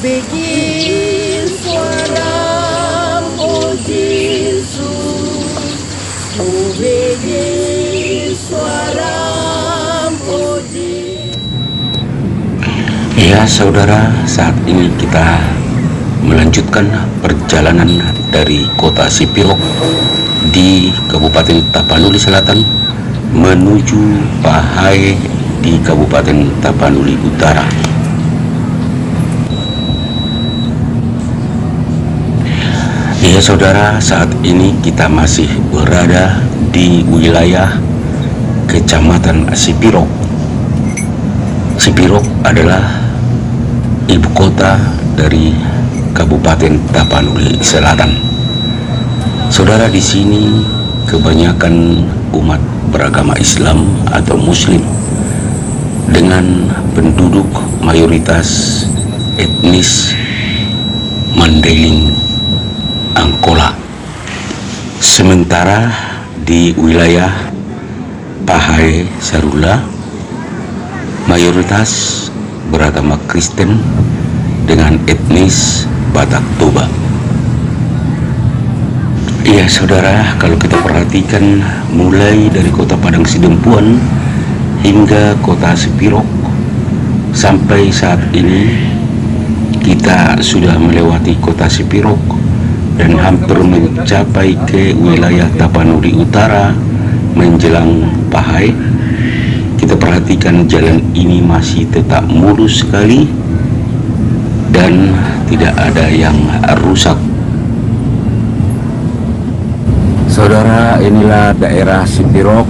Bigil suaram, oh Jesus. Oh, bigil suaram, oh Jesus. Ya saudara, saat ini kita melanjutkan perjalanan dari kota Sipirok di Kabupaten Tapanuli Selatan menuju Pahai di Kabupaten Tapanuli Utara. Ya saudara, saat ini kita masih berada di wilayah Kecamatan Sipirok. Sipirok adalah ibu kota dari Kabupaten Tapanuli Selatan. Saudara, di sini kebanyakan umat beragama Islam atau Muslim dengan penduduk mayoritas etnis Mandailing Angkola. Sementara di wilayah Pahai Sarula mayoritas beragama Kristen dengan etnis Batak Toba. Iya saudara, kalau kita perhatikan mulai dari kota Padang Sidempuan hingga kota Sipirok sampai saat ini kita sudah melewati kota Sipirok dan hampir mencapai ke wilayah Tapanuli Utara menjelang Pahai. Kita perhatikan jalan ini masih tetap mulus sekali dan tidak ada yang rusak. Saudara, inilah daerah Sipirok,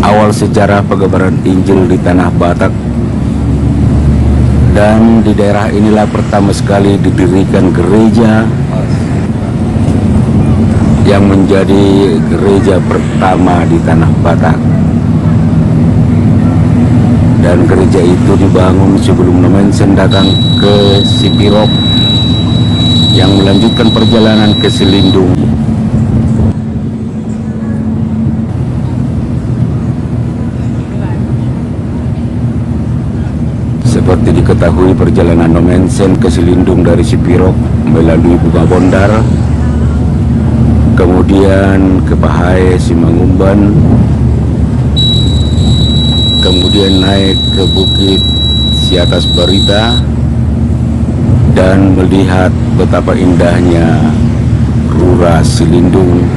awal sejarah penyebaran Injil di tanah Batak. Dan di daerah inilah pertama sekali didirikan gereja yang menjadi gereja pertama di tanah Batak. Dan gereja itu dibangun sebelum Nomensen datang ke Sipirok yang melanjutkan perjalanan ke Selindung. Seperti diketahui, perjalanan Nomensen ke Selindung dari Sipirok melalui Bunga Bondar, kemudian ke Pahai Simangumban, kemudian naik ke Bukit Siatas Barita dan melihat betapa indahnya Rura Selindung,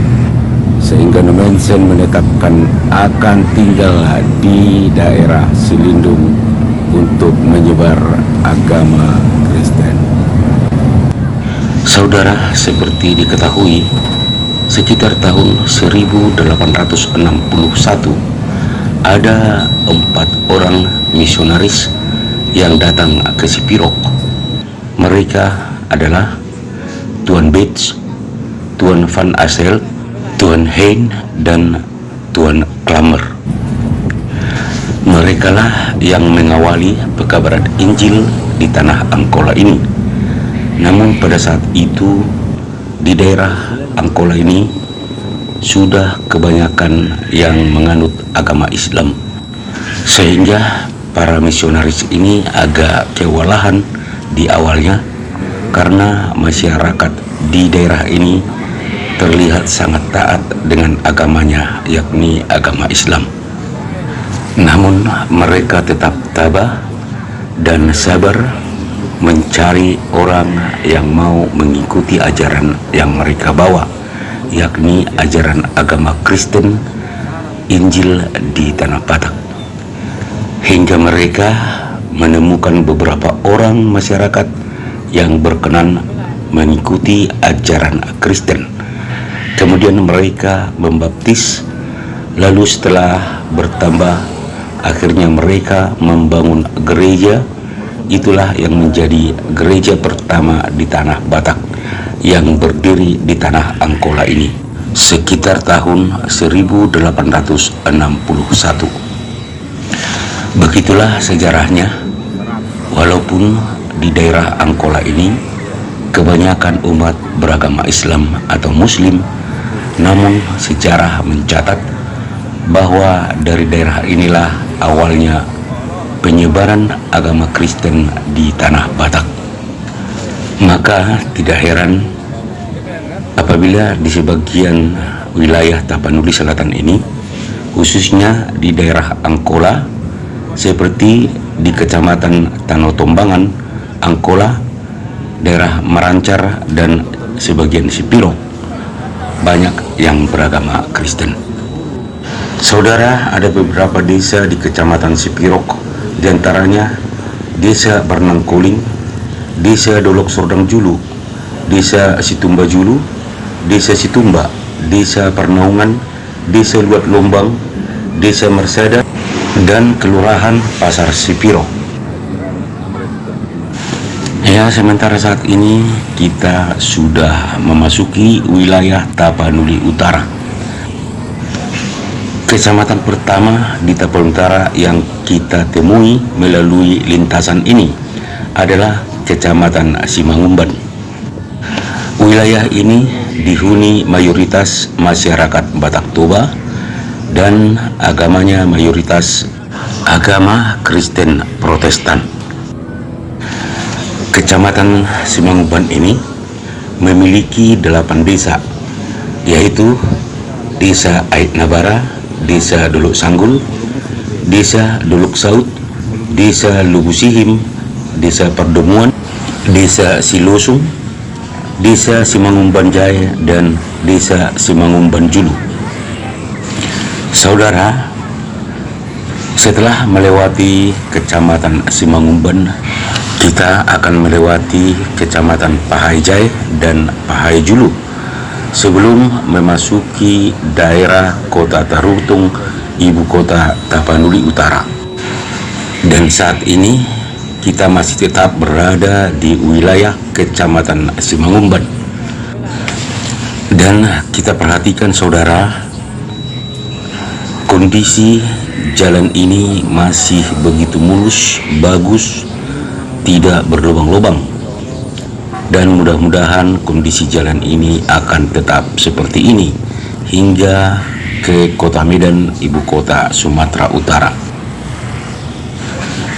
sehingga Nomensen menetapkan akan tinggal di daerah Selindung untuk menyebar agama Kristen. Saudara, seperti diketahui, sekitar tahun 1861 ada 4 orang misionaris yang datang ke Sipirok. Mereka adalah Tuan Bates, Tuan Van Asel, Tuan Hein, dan Tuan Klammer. Mereka lah yang mengawali pekabaran Injil di tanah Angkola ini. Namun pada saat itu di daerah Angkola ini sudah kebanyakan yang menganut agama Islam, sehingga para misionaris ini agak kewalahan di awalnya karena masyarakat di daerah ini terlihat sangat taat dengan agamanya, yakni agama Islam. Namun mereka tetap tabah dan sabar mencari orang yang mau mengikuti ajaran yang mereka bawa, yakni ajaran agama Kristen, Injil di tanah Batak. Hingga mereka menemukan beberapa orang masyarakat yang berkenan mengikuti ajaran Kristen. Kemudian mereka membaptis, lalu setelah bertambah akhirnya mereka membangun gereja. Itulah yang menjadi gereja pertama di tanah Batak yang berdiri di tanah Angkola ini sekitar tahun 1861. Begitulah sejarahnya. Walaupun di daerah Angkola ini kebanyakan umat beragama Islam atau Muslim, namun sejarah mencatat bahwa dari daerah inilah awalnya penyebaran agama Kristen di tanah Batak. Maka tidak heran apabila di sebagian wilayah Tapanuli Selatan ini, khususnya di daerah Angkola, seperti di Kecamatan Tanotombangan, Angkola, daerah Marancar, dan sebagian Sipiro, banyak yang beragama Kristen. Saudara, ada beberapa desa di Kecamatan Sipirok, diantaranya Desa Barnangkoling, Desa Dolok Sordang Julu, Desa Situmba Julu, Desa Situmba, Desa Pernaungan, Desa Luat Lombang, Desa Mersada, dan Kelurahan Pasar Sipiro. Ya, sementara saat ini kita sudah memasuki wilayah Tapanuli Utara. Kecamatan pertama di Tapanuli Utara yang kita temui melalui lintasan ini adalah Kecamatan Simangumban. Wilayah ini dihuni mayoritas masyarakat Batak Toba dan agamanya mayoritas agama Kristen Protestan. Kecamatan Simangumban ini memiliki 8 desa, yaitu Desa Ait Nabara, Desa Dolok Sanggul, Desa Dolok Saut, Desa Lubusihim, Desa Perdemuan, Desa Silosung, Desa Simangumban Jaya, dan Desa Simangumban Julu. Saudara, setelah melewati Kecamatan Simangumban, kita akan melewati Kecamatan Pahai Jaya dan Pahai Julu sebelum memasuki daerah Kota Tarutung, ibu kota Tapanuli Utara. Dan saat ini kita masih tetap berada di wilayah Kecamatan Simangumban. Dan kita perhatikan saudara, kondisi jalan ini masih begitu mulus, bagus, tidak berlubang-lubang, dan mudah-mudahan kondisi jalan ini akan tetap seperti ini hingga ke Kota Medan, ibu kota Sumatera Utara.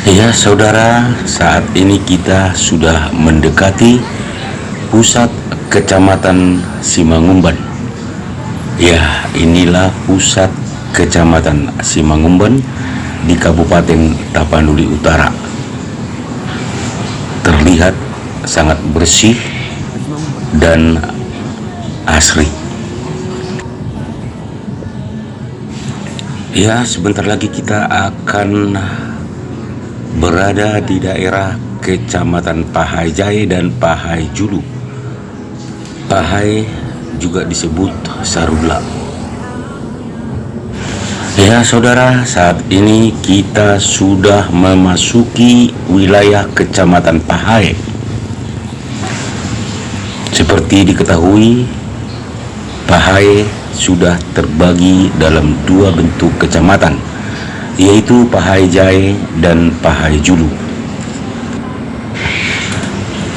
Ya saudara, saat ini kita sudah mendekati pusat Kecamatan Simangumban. Ya, inilah pusat Kecamatan Simangumban di Kabupaten Tapanuli Utara. Terlihat sangat bersih dan asri. Ya, sebentar lagi kita akan berada di daerah Kecamatan Pahai Jaya dan Pahai Julu. Pahai juga disebut Sarula. Ya saudara, saat ini kita sudah memasuki wilayah Kecamatan Pahai. Seperti diketahui, Pahai sudah terbagi dalam 2 bentuk kecamatan, yaitu Pahai Jaya dan Pahai Julu.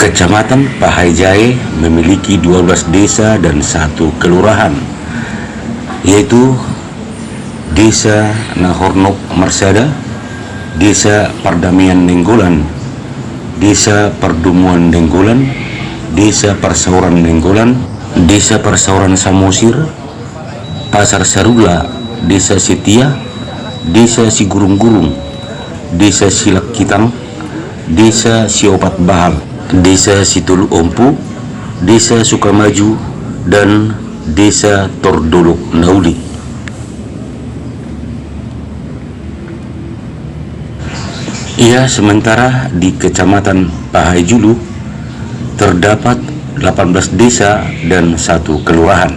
Kecamatan Pahai Jaya memiliki 12 desa dan 1 kelurahan, yaitu Desa Nahornok Mersada, Desa Perdamaian Nenggolan, Desa Perdemuan Nenggolan, Desa Persauran Nenggolan, Desa Persauran Samosir, Pasar Sarula, Desa Setia, Desa Sigurung-Gurung, Desa Silak Kitang, Desa Siopat Bahal, Desa Situlu Ompu, Desa Sukamaju, dan Desa Tordolok Nauli. Ya, sementara di Kecamatan Pahai Julu terdapat 18 desa dan 1 kelurahan.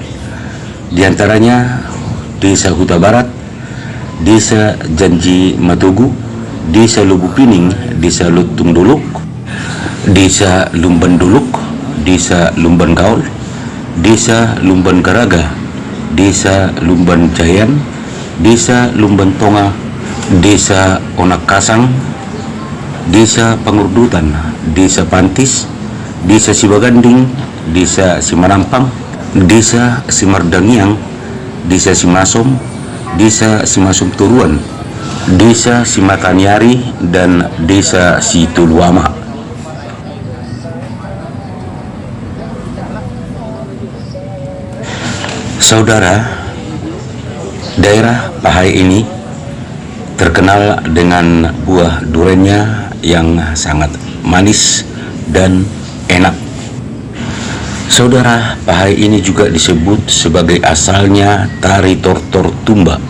Di antaranya Desa Huta Barat, Desa Janji Matugu, Desa Lubu Pining, Desa Lutung Dolok, Desa Lumban Dolok, Desa Lumban Gaul, Desa Lumban Garaga, Desa Lumban Jayan, Desa Lumban Tonga, Desa Onak Kasang, Desa Pangurdutan, Desa Pantis, Desa Sibaganding, Desa Simanampang, Desa Simardangiang, Desa Simasom, Desa Simasum Turuan, Desa Simatanyari, dan Desa Situluama. Saudara, daerah Pahai ini terkenal dengan buah durennya yang sangat manis dan enak. Saudara, Pahai ini juga disebut sebagai asalnya tari tortor tumba,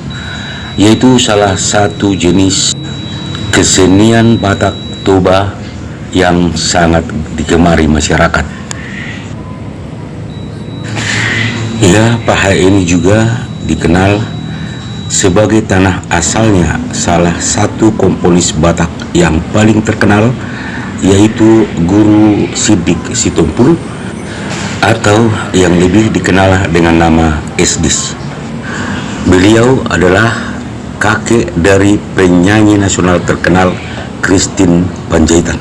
yaitu salah satu jenis kesenian Batak Toba yang sangat digemari masyarakat. Ya, Pahai ini juga dikenal sebagai tanah asalnya salah satu komponis Batak yang paling terkenal, yaitu Guru Siddik Sitompul, atau yang lebih dikenal dengan nama Esdis. Beliau adalah kakek dari penyanyi nasional terkenal Christine Panjaitan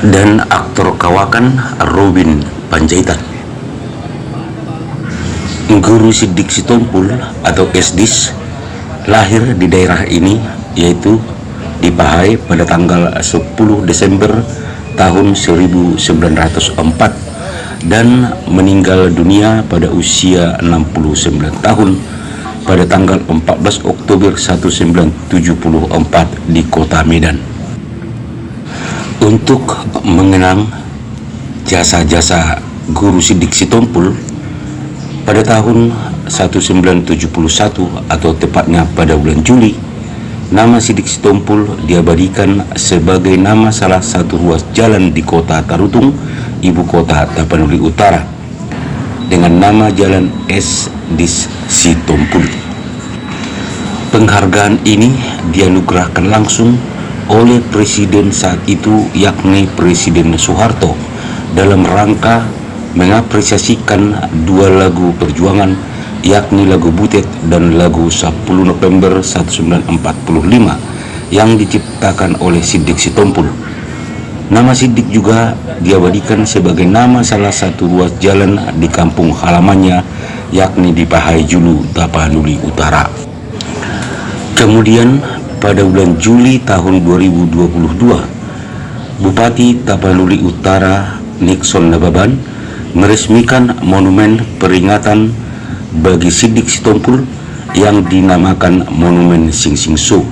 dan aktor kawakan Robin Panjaitan. Guru Siddik Sitompul atau Esdis lahir di daerah ini, yaitu di Pahai pada tanggal 10 Desember tahun 1904 dan meninggal dunia pada usia 69 tahun pada tanggal 14 Oktober 1974 di kota Medan. Untuk mengenang jasa-jasa Guru Siddik Sitompul, pada tahun 1971 atau tepatnya pada bulan Juli, nama Siddik Sitompul diabadikan sebagai nama salah satu ruas jalan di kota Tarutung, ibu kota Tapanuli Utara, dengan nama Jalan Esdis Sitompul. Penghargaan ini dianugerahkan langsung oleh Presiden saat itu, yakni Presiden Soeharto, dalam rangka mengapresiasikan dua lagu perjuangan, yakni lagu Butet dan lagu 10 November 1945 yang diciptakan oleh Siddik Sitompul. Nama Siddik juga diabadikan sebagai nama salah satu ruas jalan di kampung halamannya, yakni di Pahai Julu, Tapanuli Utara. Kemudian pada bulan Juli tahun 2022, Bupati Tapanuli Utara Nixon Nababan meresmikan monumen peringatan bagi Siddik Sitompul yang dinamakan Monumen Sing Sing So.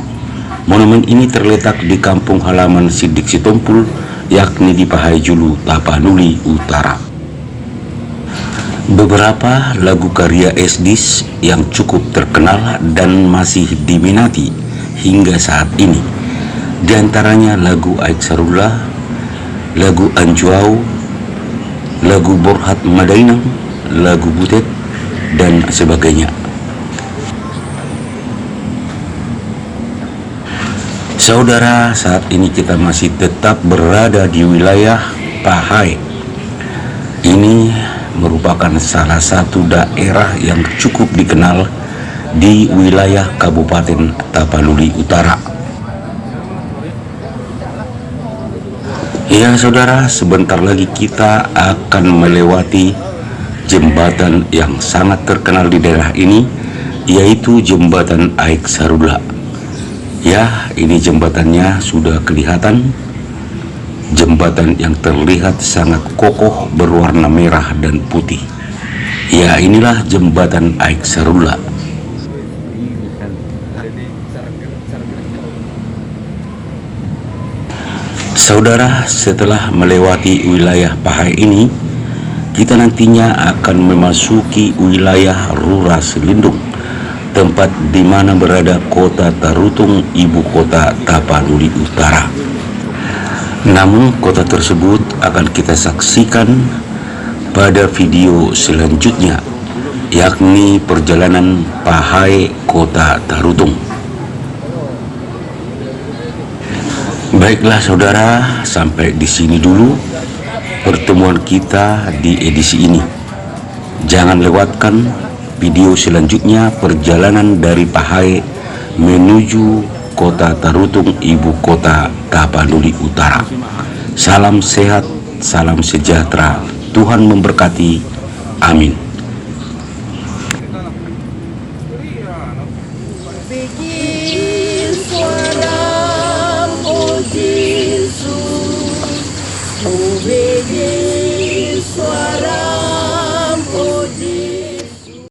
Monumen ini terletak di kampung halaman Siddik Sitompul, yakni di Pahai Julu, Tapanuli Utara. Beberapa lagu karya Esdis yang cukup terkenal dan masih diminati hingga saat ini, diantaranya lagu Aik Sarula, lagu Anjuau, lagu Borhat Madainang, lagu Butet, dan sebagainya. Saudara, saat ini kita masih tetap berada di wilayah Pahai. Ini merupakan salah satu daerah yang cukup dikenal di wilayah Kabupaten Tapanuli Utara. Ya saudara, sebentar lagi kita akan melewati jembatan yang sangat terkenal di daerah ini, yaitu Jembatan Aik Sarula. Ya, ini jembatannya sudah kelihatan. Jembatan yang terlihat sangat kokoh berwarna merah dan putih. Ya, inilah Jembatan Aik Sarula. Saudara, setelah melewati wilayah Pahai ini, kita nantinya akan memasuki wilayah Ruras Lindung, tempat di mana berada kota Tarutung, ibu kota Tapanuli Utara. Namun kota tersebut akan kita saksikan pada video selanjutnya, yakni perjalanan Pahai kota Tarutung. Baiklah saudara, sampai di sini dulu pertemuan kita di edisi ini. Jangan lewatkan video selanjutnya, perjalanan dari Pahai menuju kota Tarutung, ibu kota Tapanuli Utara. Salam sehat, salam sejahtera, Tuhan memberkati, amin. Bikin suara Ku bikin suara